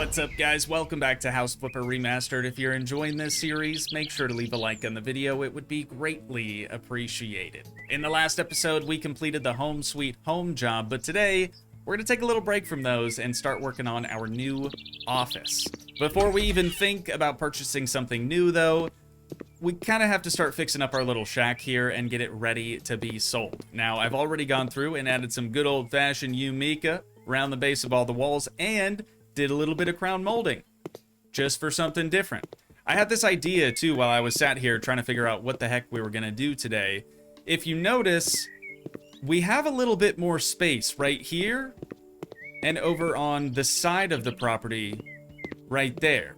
What's up, guys? Welcome back to House Flipper Remastered. If you're enjoying this series, make sure to leave a like on the video. It would be greatly appreciated. In the last episode, we completed the home sweet home job, but today, we're going to take a little break from those and start working on our new office. Before we even think about purchasing something new, though, we kind of have to start fixing up our little shack here and get it ready to be sold. Now, I've already gone through and added some good old-fashioned Umika around the base of all the walls and did a little bit of crown molding just for something different. I had this idea too while I was sat here trying to figure out what the heck we were gonna do today. If you notice, we have a little bit more space right here and over on the side of the property right there.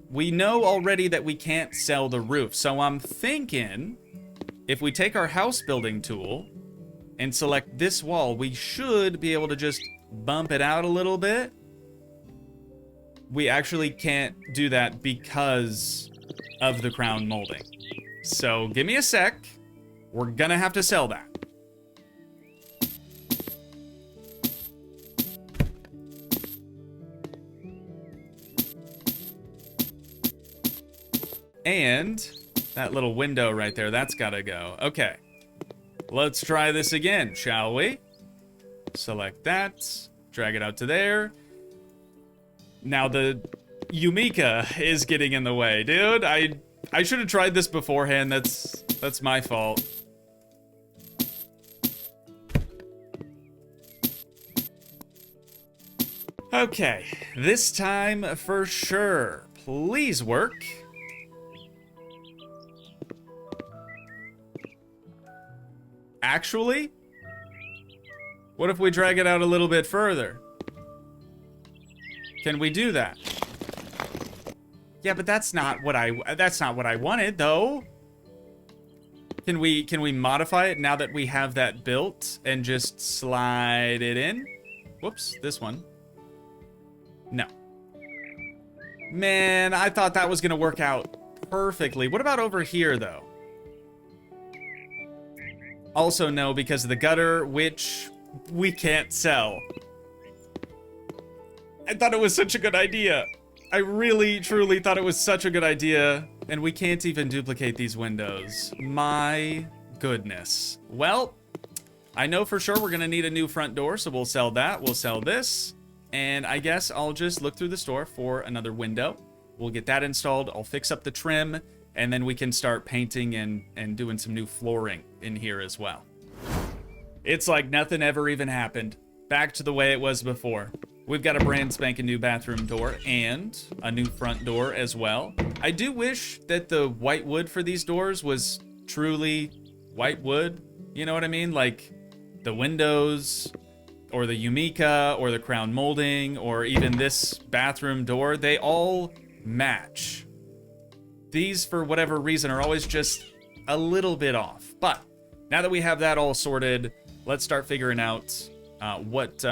We know already that we can't sell the roof, so I'm thinking if we take our house building tool and select this wall, we should be able to just bump it out a little bit. We actually can't do that because of the crown molding. So give me a sec. We're gonna have to sell that. And that little window right there, that's gotta go. Okay, let's try this again, shall we? Select that, drag it out to there. Now the Umika is getting in the way. Dude, I should have tried this beforehand. That's my fault. Okay, this time for sure. Please work. Actually, what if we drag it out a little bit further? Can we do that? Yeah, but that's not what I wanted though. Can we modify it now that we have that built and just slide it in? Whoops, this one. No. Man, I thought that was gonna work out perfectly. What about over here though? Also no, because of the gutter, which we can't sell. I thought it was such a good idea. I really, truly thought it was such a good idea. And we can't even duplicate these windows. My goodness. Well, I know for sure we're gonna need a new front door, so we'll sell that. We'll sell this. And I guess I'll just look through the store for another window. We'll get that installed. I'll fix up the trim, and then we can start painting and doing some new flooring in here as well. It's like nothing ever even happened. Back to the way it was before. We've got a brand spanking new bathroom door and a new front door as well. I do wish that the white wood for these doors was truly white wood. You know what I mean? Like the windows or the Umika or the crown molding or even this bathroom door, they all match. These, for whatever reason, are always just a little bit off. But now that we have that all sorted, let's start figuring out what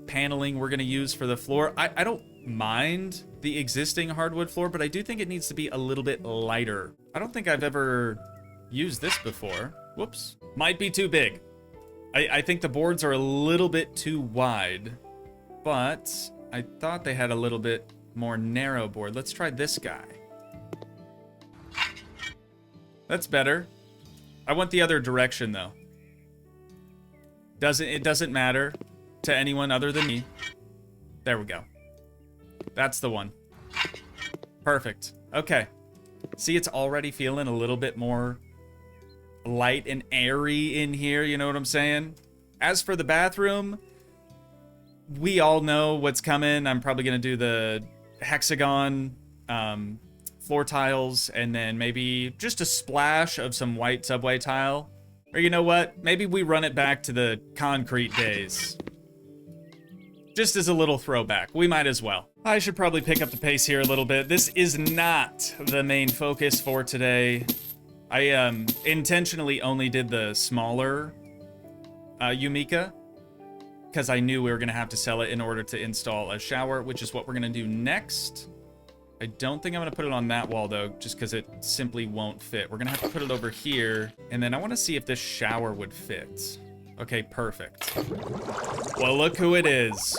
paneling we're gonna use for the floor. I don't mind the existing hardwood floor, but I do think it needs to be a little bit lighter. I don't think I've ever used this before. Whoops. Might be too big. I think the boards are a little bit too wide, but I thought they had a little bit more narrow board. Let's try this guy. That's better. I want the other direction though. It doesn't matter to anyone other than me. There we go. That's the one. Perfect. Okay. See, it's already feeling a little bit more light and airy in here, you know what I'm saying? As for the bathroom, we all know what's coming. I'm probably gonna do the hexagon floor tiles and then maybe just a splash of some white subway tile. Or you know what? Maybe we run it back to the concrete days. Just as a little throwback, we might as well. I should probably pick up the pace here a little bit. This is not the main focus for today. I intentionally only did the smaller Umika because I knew we were gonna have to sell it in order to install a shower, which is what we're gonna do next. I don't think I'm gonna put it on that wall though, just because it simply won't fit. We're gonna have to put it over here, and then I wanna see if this shower would fit. Okay, perfect. Well, look who it is.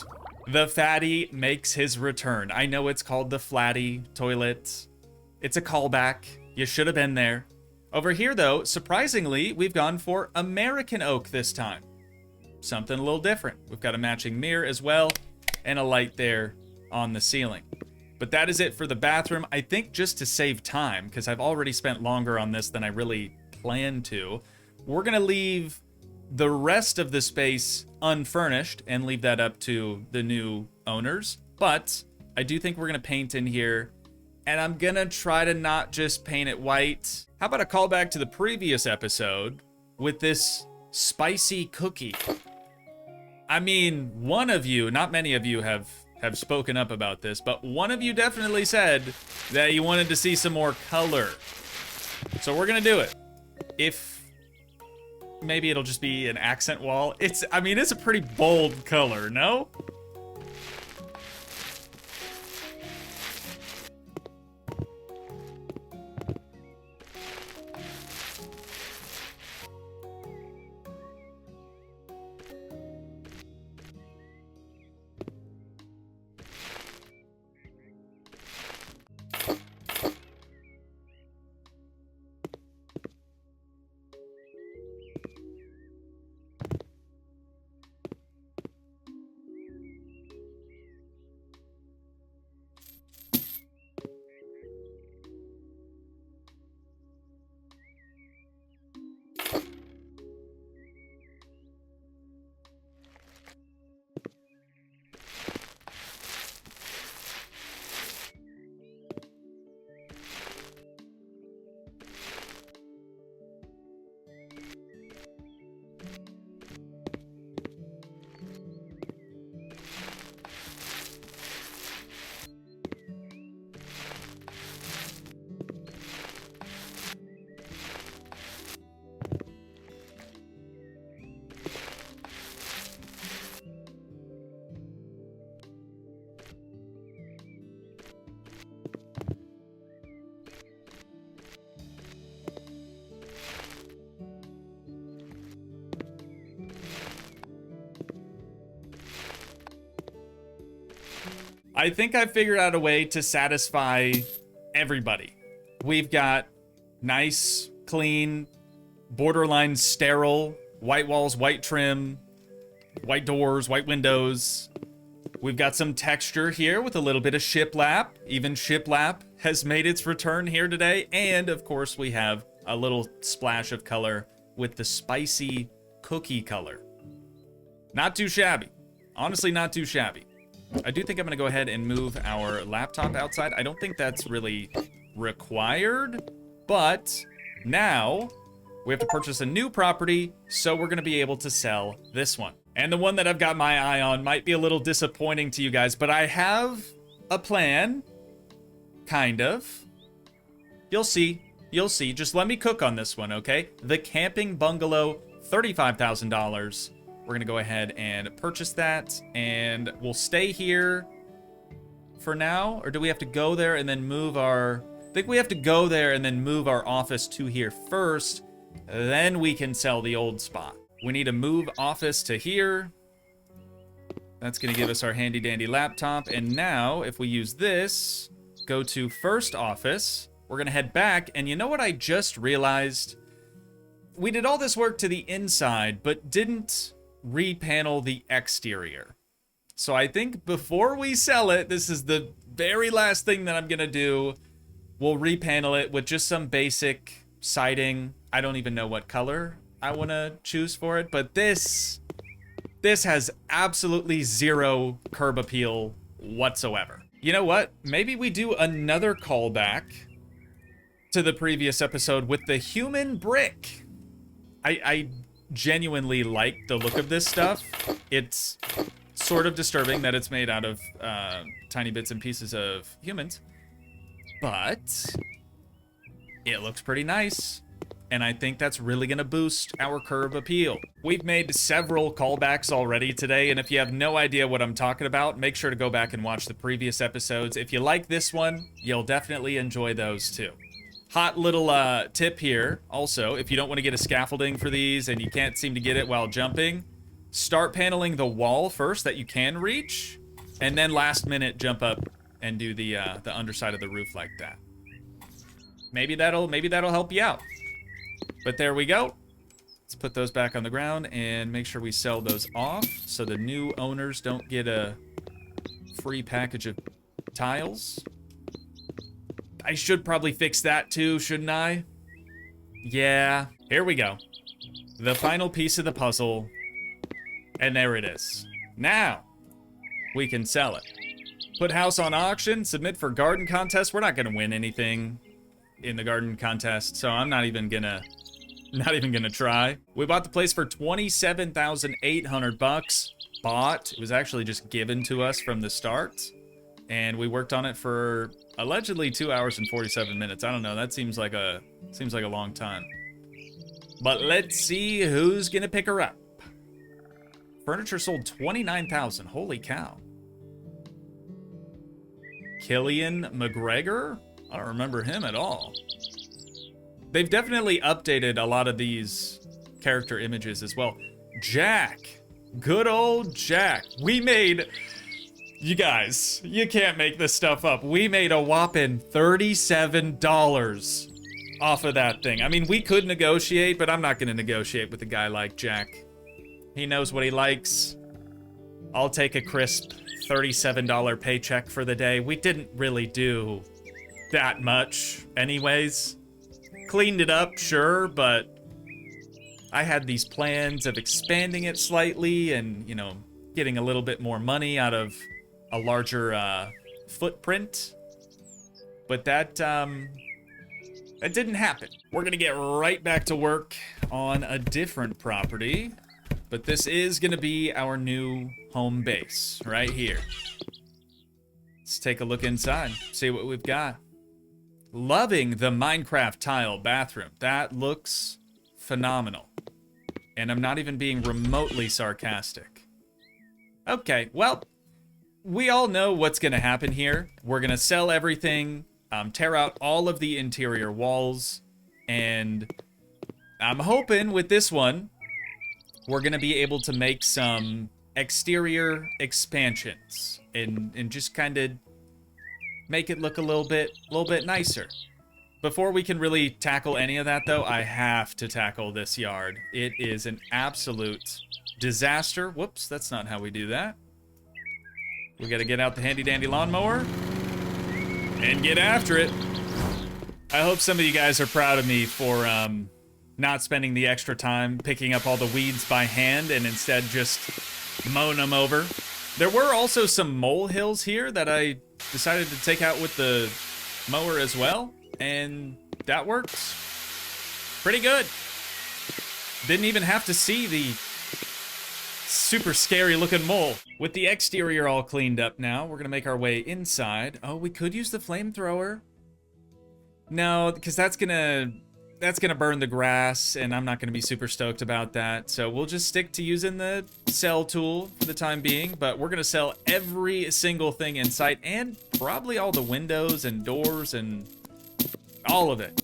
The fatty makes his return. I know it's called the flatty toilet. It's a callback. You should have been there. Over here, though, surprisingly, we've gone for American oak this time. Something a little different. We've got a matching mirror as well, and a light there on the ceiling. But that is it for the bathroom. I think just to save time, because I've already spent longer on this than I really planned to, we're going to leave the rest of the space unfurnished and leave that up to the new owners. But I do think we're going to paint in here, and I'm going to try to not just paint it white. How about a callback to the previous episode with this spicy cookie? I mean, one of you, not many of you have spoken up about this, but one of you definitely said that you wanted to see some more color. So we're going to do it. If maybe it'll just be an accent wall. I mean, it's a pretty bold color, no? I think I figured out a way to satisfy everybody. We've got nice, clean, borderline sterile, white walls, white trim, white doors, white windows. We've got some texture here with a little bit of shiplap. Even shiplap has made its return here today. And of course we have a little splash of color with the spicy cookie color. Not too shabby. Honestly, not too shabby. I do think I'm going to go ahead and move our laptop outside. I don't think that's really required, but now we have to purchase a new property, so we're going to be able to sell this one. And the one that I've got my eye on might be a little disappointing to you guys, but I have a plan, kind of. You'll see. You'll see. Just let me cook on this one, okay? The camping bungalow, $35,000. We're going to go ahead and purchase that, and we'll stay here for now. Or do we have to go there and then move our... I think we have to go there and then move our office to here first. Then we can sell the old spot. We need to move office to here. That's going to give us our handy dandy laptop. And now, if we use this, go to first office, we're going to head back. And you know what I just realized? We did all this work to the inside, but didn't repanel the exterior. So I think before we sell it, this is the very last thing that I'm gonna do. We'll repanel it with just some basic siding. I don't even know what color I want to choose for it, but this has absolutely zero curb appeal whatsoever. You know what? Maybe we do another callback to the previous episode with the human brick. I genuinely like the look of this stuff. It's sort of disturbing that it's made out of tiny bits and pieces of humans, but it looks pretty nice, and I think that's really gonna boost our curb appeal. We've made several callbacks already today, and if you have no idea what I'm talking about, make sure to go back and watch the previous episodes. If you like this one, you'll definitely enjoy those too. Hot little tip here, also, if you don't want to get a scaffolding for these and you can't seem to get it while jumping, start paneling the wall first that you can reach, And then last minute jump up and do the underside of the roof like that. Maybe that'll help you out. But there we go. Let's put those back on the ground and make sure we sell those off so the new owners don't get a free package of tiles. I should probably fix that too, shouldn't I? Yeah, here we go. The final piece of the puzzle. And there it is. Now, we can sell it. Put house on auction, submit for garden contest. We're not gonna win anything in the garden contest, so I'm not even gonna try. We bought the place for 27,800 bucks. Bought. It was actually just given to us from the start. And we worked on it for allegedly 2 hours and 47 minutes. I don't know, that seems like a long time. But let's see who's gonna pick her up. Furniture sold 29,000. Holy cow. Killian McGregor? I don't remember him at all. They've definitely updated a lot of these character images as well. Jack. Good old Jack. We made... You guys, you can't make this stuff up. We made a whopping $37 off of that thing. I mean, we could negotiate, but I'm not going to negotiate with a guy like Jack. He knows what he likes. I'll take a crisp $37 paycheck for the day. We didn't really do that much anyways. Cleaned it up, sure, but I had these plans of expanding it slightly and, you know, getting a little bit more money out of a larger footprint. But that didn't happen. We're gonna get right back to work on a different property. But this is gonna be our new home base right here. Let's take a look inside, see what we've got. Loving the Minecraft tile bathroom. That looks phenomenal. And I'm not even being remotely sarcastic. Okay, well, we all know what's gonna happen here. We're gonna sell everything, tear out all of the interior walls, and I'm hoping with this one, we're gonna be able to make some exterior expansions and just kind of make it look a little bit nicer. Before we can really tackle any of that though, I have to tackle this yard. It is an absolute disaster. Whoops, that's not how we do that. We gotta get out the handy dandy lawnmower and get after it. I hope some of you guys are proud of me for not spending the extra time picking up all the weeds by hand and instead just mowing them over. There were also some molehills here that I decided to take out with the mower as well, and that worked pretty good. Didn't even have to see the super scary looking mole. With the exterior all cleaned up now, we're gonna make our way inside. Oh, we could use the flamethrower. No, because that's gonna burn the grass, and I'm not gonna be super stoked about that. So we'll just stick to using the sell tool for the time being, but we're gonna sell every single thing in sight, and probably all the windows and doors and all of it.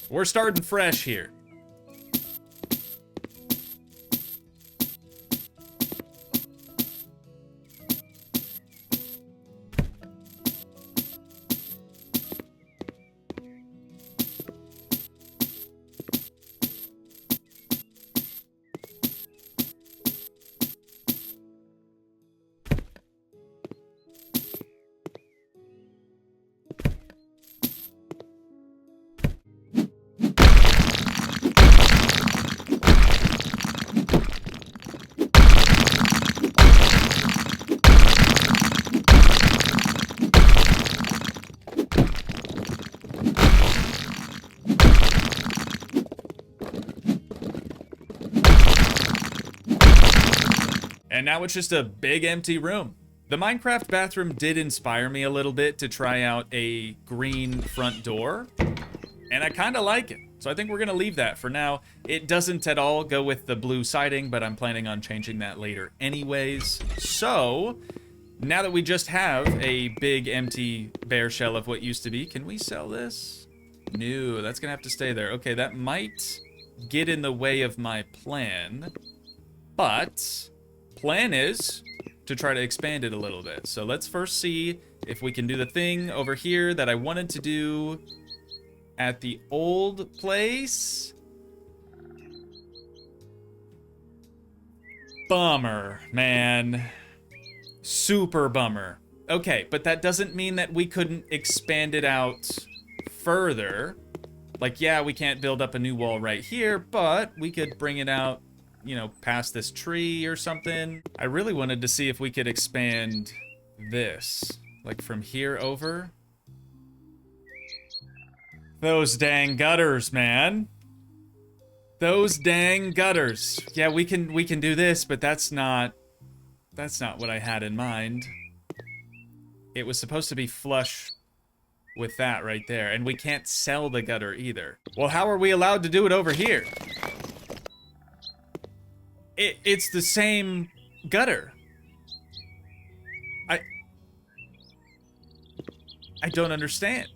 We're starting fresh here. And now it's just a big empty room. The Minecraft bathroom did inspire me a little bit to try out a green front door, and I kind of like it. So I think we're gonna leave that for now. It doesn't at all go with the blue siding, but I'm planning on changing that later anyways. So now that we just have a big empty bare shell of what used to be, can we sell this? No, that's gonna have to stay there. Okay, that might get in the way of my plan, but plan is to try to expand it a little bit. So let's first see if we can do the thing over here that I wanted to do at the old place. Bummer, man. Super bummer. Okay, but that doesn't mean that we couldn't expand it out further. Like, yeah, we can't build up a new wall right here, but we could bring it out, you know, past this tree or something. I really wanted to see if we could expand this, like from here over. Those dang gutters, man. Those dang gutters. Yeah, we can do this, but that's not what I had in mind. It was supposed to be flush with that right there, and we can't sell the gutter either. Well, how are we allowed to do it over here? It's the same gutter. I don't understand.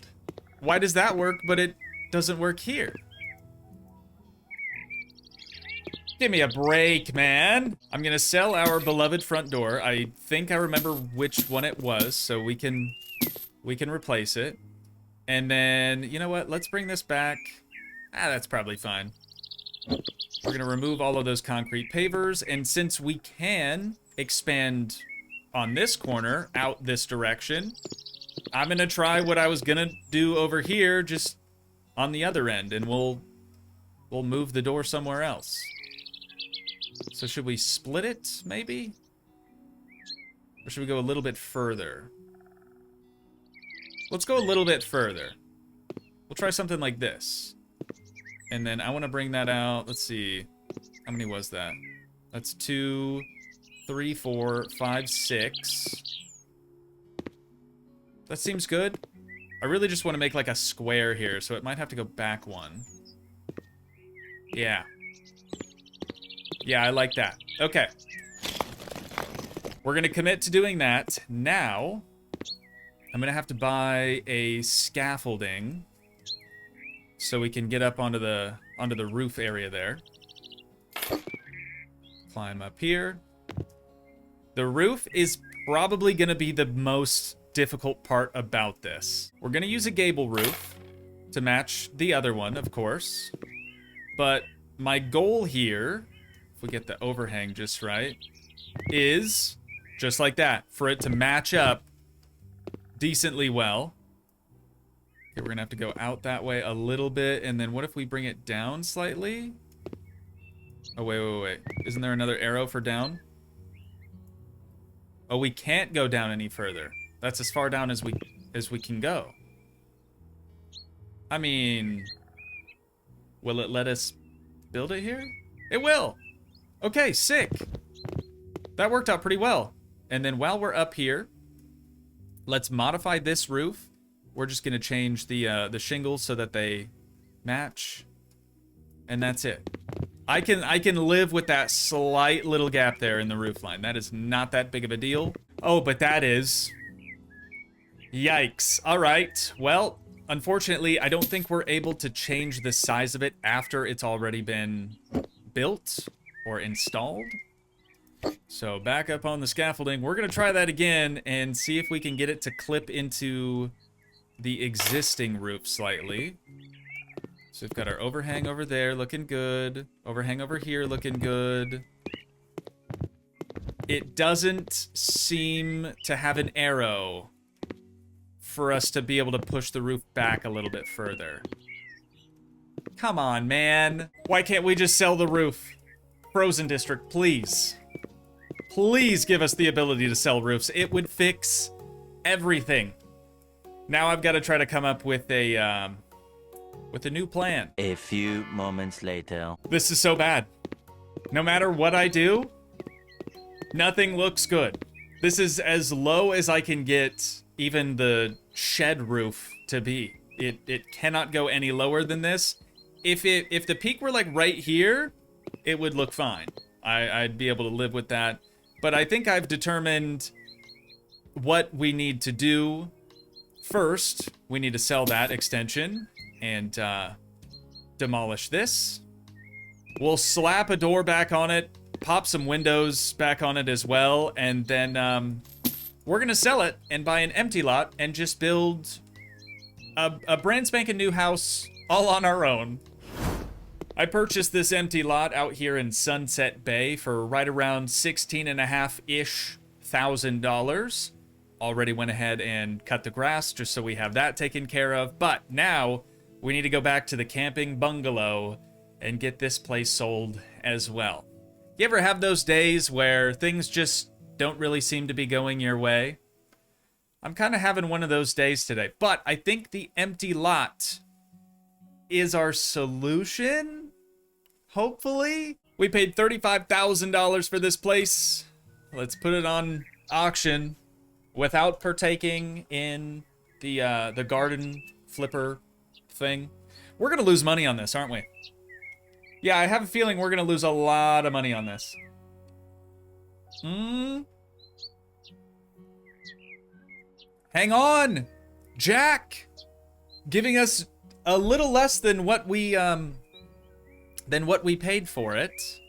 Why does that work, but it doesn't work here? Give me a break, man. I'm gonna sell our beloved front door. I think I remember which one it was, so we can replace it. And then, you know what? Let's bring this back. That's probably fine. We're gonna remove all of those concrete pavers, and since we can expand on this corner out this direction, I'm gonna try what I was gonna do over here, just on the other end, and we'll move the door somewhere else. So should we split it, maybe? Or should we go a little bit further? Let's go a little bit further. We'll try something like this. And then I want to bring that out. Let's see. How many was that? That's 2, 3, 4, 5, 6. That seems good. I really just want to make like a square here, so it might have to go back one. Yeah. Yeah, I like that. Okay. We're going to commit to doing that. Now, I'm going to have to buy a scaffolding so we can get up onto the roof area there. Climb up here. The roof is probably going to be the most difficult part about this. We're going to use a gable roof to match the other one, of course. But my goal here, if we get the overhang just right, is just like that, for it to match up decently well. Okay, we're gonna have to go out that way a little bit, and then what if we bring it down slightly? Oh, wait. Isn't there another arrow for down? Oh, we can't go down any further. That's as far down as we can go. I mean, will it let us build it here? It will! Okay, sick. That worked out pretty well. And then while we're up here, let's modify this roof. We're just gonna change the shingles so that they match. And that's it. I can live with that slight little gap there in the roof line. That is not that big of a deal. Oh, but that is... Yikes. All right. Well, unfortunately, I don't think we're able to change the size of it after it's already been built or installed. So back up on the scaffolding. We're going to try that again and see if we can get it to clip into the existing roof slightly. So we've got our overhang over there looking good. Overhang over here looking good. It doesn't seem to have an arrow for us to be able to push the roof back a little bit further. Come on, man. Why can't we just sell the roof? Frozen District, please. Please give us the ability to sell roofs. It would fix everything. Now I've got to try to come up with a new plan. A few moments later. This is so bad. No matter what I do, nothing looks good. This is as low as I can get even the shed roof to be. It cannot go any lower than this. If the peak were like right here, it would look fine. I'd be able to live with that. But I think I've determined what we need to do. First, we need to sell that extension and demolish this. We'll slap a door back on it pop some windows back on it as well, and then we're gonna sell it and buy an empty lot and just build a brand spanking new house all on our own. I purchased this empty lot out here in Sunset Bay for right around $16.5-ish thousand. Already went ahead and cut the grass just so we have that taken care of. But now we need to go back to the camping bungalow and get this place sold as well. You ever have those days where things just don't really seem to be going your way? I'm kind of having one of those days today, but I think the empty lot is our solution, hopefully. We paid $35,000 for this place. Let's put it on auction without partaking in the garden flipper thing. We're gonna lose money on this, aren't we? Yeah, I have a feeling we're gonna lose a lot of money on this. Hang on, Jack, giving us a little less than what we paid for it.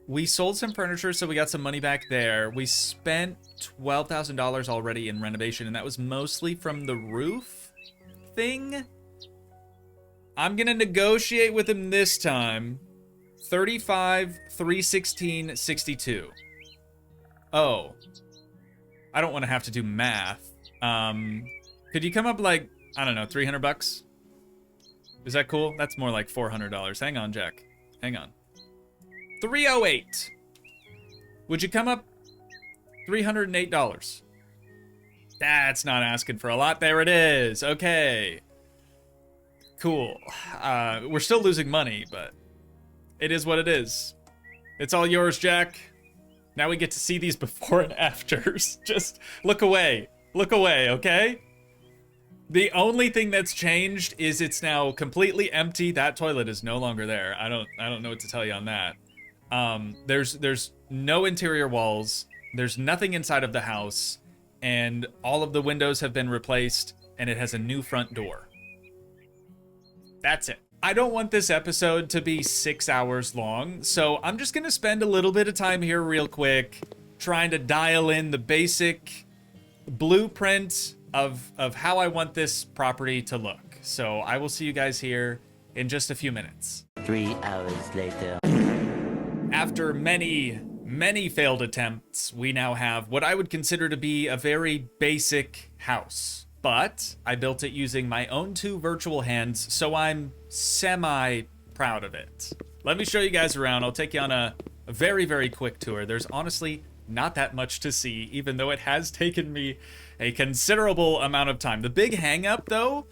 We sold some furniture, so we got some money back there. We spent $12,000 already in renovation, and that was mostly from the roof thing. I'm gonna negotiate with him this time. 35, 316, 62. Oh, I don't want to have to do math. Could you come up like, I don't know, 300 bucks? Is that cool? That's more like $400. Hang on, Jack. Hang on. 308. Would you come up $308? That's not asking for a lot. There it is. Okay. Cool. We're still losing money, but it is what it is. It's all yours, Jack. Now we get to see these before and afters. Just look away. Look away, okay? The only thing that's changed is it's now completely empty. That toilet is no longer there. I don't know what to tell you on that. There's no interior walls. There's nothing inside of the house, and all of the windows have been replaced, and it has a new front door. That's it. I don't want this episode to be 6 hours long, so I'm just gonna spend a little bit of time here real quick trying to dial in the basic blueprint of how I want this property to look. So I will see you guys here in just a few minutes. 3 hours later. After many failed attempts, we now have what I would consider to be a very basic house. But I built it using my own 2 virtual hands, so I'm semi-proud of it. Let me show you guys around. I'll take you on a very quick tour. There's honestly not that much to see, even though it has taken me a considerable amount of time. The big hang-up, though,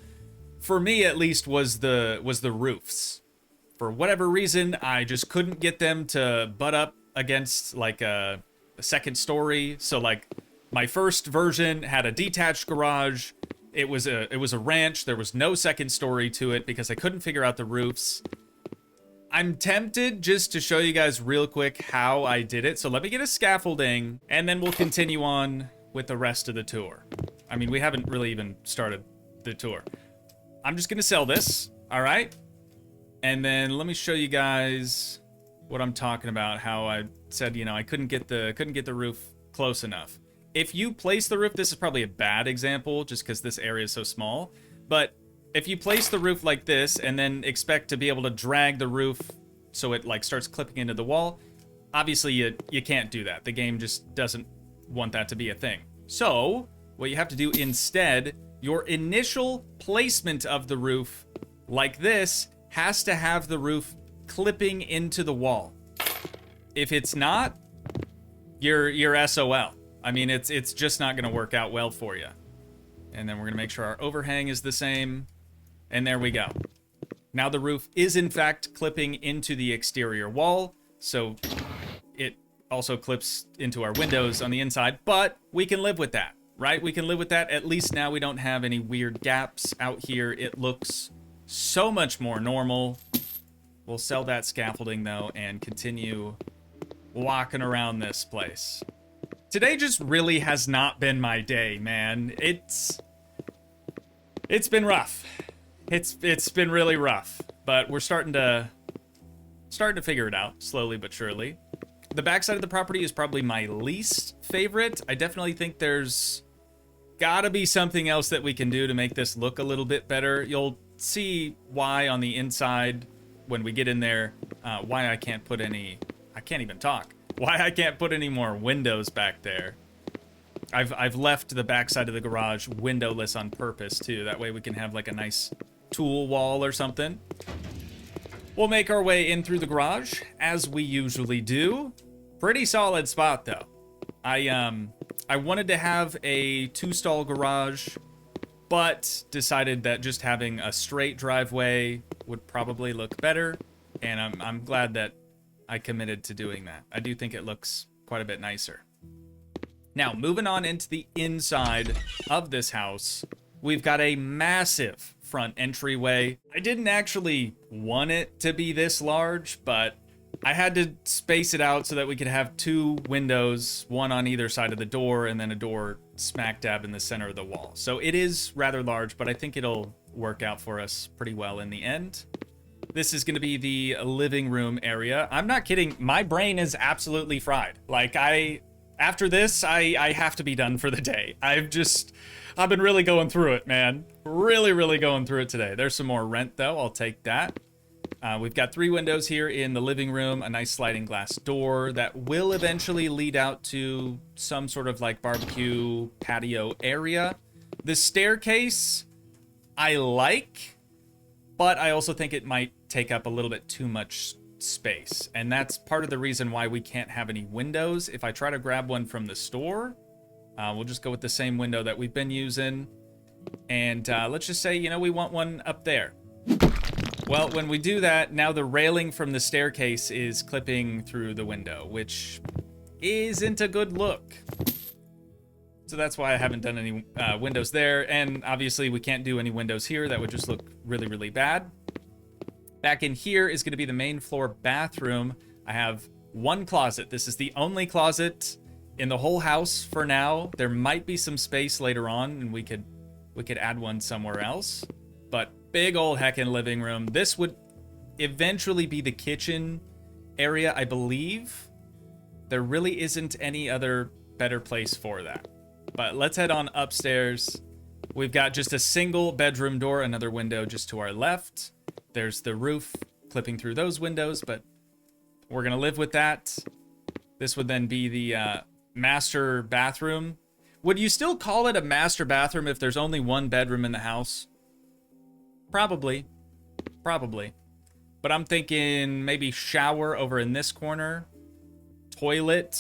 for me at least, was the roofs. For whatever reason, I just couldn't get them to butt up against like a second story. So like my first version had a detached garage. It was a ranch. There was no second story to it because I couldn't figure out the roofs. I'm tempted just to show you guys real quick how I did it. So let me get a scaffolding and then we'll continue on with the rest of the tour. I mean, we haven't really even started the tour. I'm just gonna sell this, all right? And then let me show you guys what I'm talking about, how I said, you know, I couldn't get the roof close enough. If you place the roof, this is probably a bad example just because this area is so small, but if you place the roof like this and then expect to be able to drag the roof so it like starts clipping into the wall, obviously you can't do that. The game just doesn't want that to be a thing. So what you have to do instead, your initial placement of the roof like this has to have the roof clipping into the wall. If it's not, you're SOL. I mean, it's just not gonna work out well for you. And then we're gonna make sure our overhang is the same. And there we go. Now the roof is in fact clipping into the exterior wall, so it also clips into our windows on the inside, but we can live with that, right? We can live with that. At least now we don't have any weird gaps out here. It looks so much more normal. We'll sell that scaffolding though and continue walking around this place. Today just really has not been my day, man. It's been rough. It's been really rough, but we're starting to figure it out slowly but surely. The backside of the property is probably my least favorite. I definitely think there's gotta be something else that we can do to make this look a little bit better. You'll see why on the inside when we get in there, why I can't put any, I can't even talk, why I can't put any more windows back there. I've left the backside of the garage windowless on purpose too. That way we can have like a nice tool wall or something. We'll make our way in through the garage as we usually do. Pretty solid spot though. I wanted to have a 2-stall garage, but decided that just having a straight driveway would probably look better, and I'm glad that I committed to doing that. I do think it looks quite a bit nicer. Now, moving on into the inside of this house, we've got a massive front entryway. I didn't actually want it to be this large, but I had to space it out so that we could have 2 windows, one on either side of the door, and then a door smack dab in the center of the wall. So it is rather large, but I think it'll work out for us pretty well in the end. This is going to be the living room area. I'm not kidding. My brain is absolutely fried. Like, after this, I have to be done for the day. I've been really going through it, man. Really going through it today. There's some more rent, though. I'll take that. We've got 3 windows here in the living room, a nice sliding glass door that will eventually lead out to some sort of like barbecue patio area. The staircase, I like, but I also think it might take up a little bit too much space. And that's part of the reason why we can't have any windows. If I try to grab one from the store, we'll just go with the same window that we've been using. And let's just say, you know, we want one up there. Well, when we do that, now the railing from the staircase is clipping through the window, which isn't a good look. So that's why I haven't done any windows there. And obviously we can't do any windows here. That would just look really bad. Back in here is going to be the main floor bathroom. I have 1 closet. This is the only closet in the whole house for now. There might be some space later on, and we could add one somewhere else. But big old heckin' living room. This would eventually be the kitchen area, I believe. There really isn't any other better place for that. But let's head on upstairs. We've got just a single bedroom door, another window just to our left. There's the roof clipping through those windows, but we're gonna live with that. This would then be the master bathroom. Would you still call it a master bathroom if there's only 1 bedroom in the house? Probably. But I'm thinking maybe shower over in this corner, toilet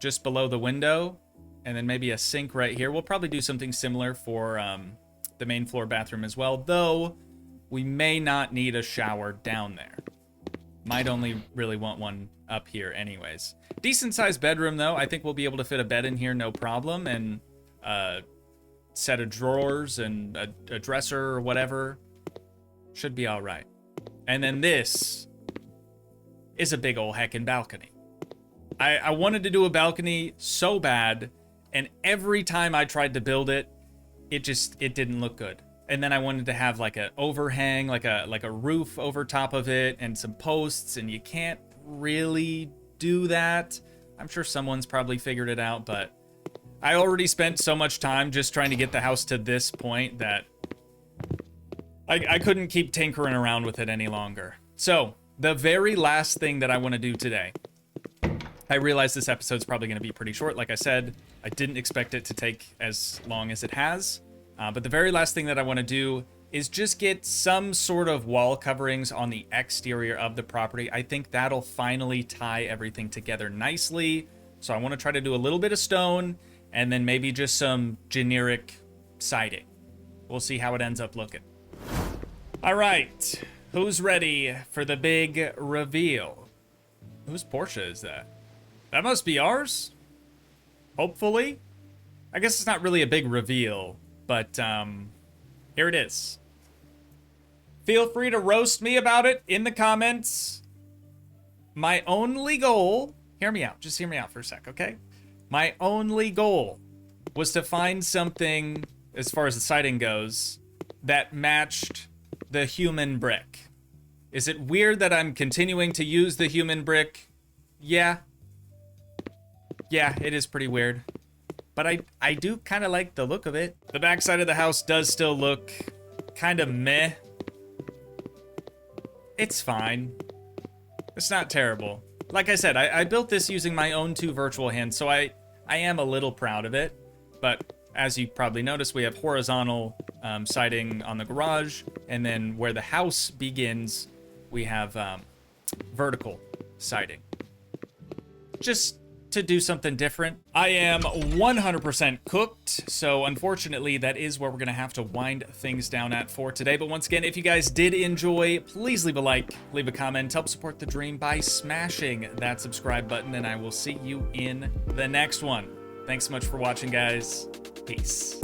just below the window, and then maybe a sink right here. We'll probably do something similar for the main floor bathroom as well, though we may not need a shower down there. Might only really want one up here anyways. Decent sized bedroom though. I think we'll be able to fit a bed in here, no problem, and a set of drawers and a dresser or whatever. Should be all right. And then this is a big old heckin' balcony. I wanted to do a balcony so bad, and every time I tried to build it, it didn't look good. And then I wanted to have like an overhang, like a roof over top of it and some posts, and you can't really do that. I'm sure someone's probably figured it out, but I already spent so much time just trying to get the house to this point that I couldn't keep tinkering around with it any longer. So, the very last thing that I want to do today, I realize this episode's probably going to be pretty short. Like I said, I didn't expect it to take as long as it has. But the very last thing that I want to do is just get some sort of wall coverings on the exterior of the property. I think that'll finally tie everything together nicely. So I want to try to do a little bit of stone and then maybe just some generic siding. We'll see how it ends up looking. All right, who's ready for the big reveal? Whose Porsche is that? That must be ours? Hopefully. I guess it's not really a big reveal, but here it is. Feel free to roast me about it in the comments. My only goal, hear me out, just hear me out for a sec, okay? My only goal was to find something, as far as the siding goes, that matched the human brick. Is it weird that I'm continuing to use the human brick? Yeah, Yeah, it is pretty weird. But I do kind of like the look of it. The backside of the house does still look kind of meh. It's fine. It's not terrible. Like I said, I built this using my own 2 virtual hands, so I am a little proud of it. But as you probably noticed, we have horizontal siding on the garage, and then where the house begins, we have vertical siding. Just to do something different. I am 100% cooked, so unfortunately that is where we're gonna have to wind things down at for today. But once again, if you guys did enjoy, please leave a like, leave a comment, help support the dream by smashing that subscribe button, and I will see you in the next one. Thanks so much for watching, guys. Peace.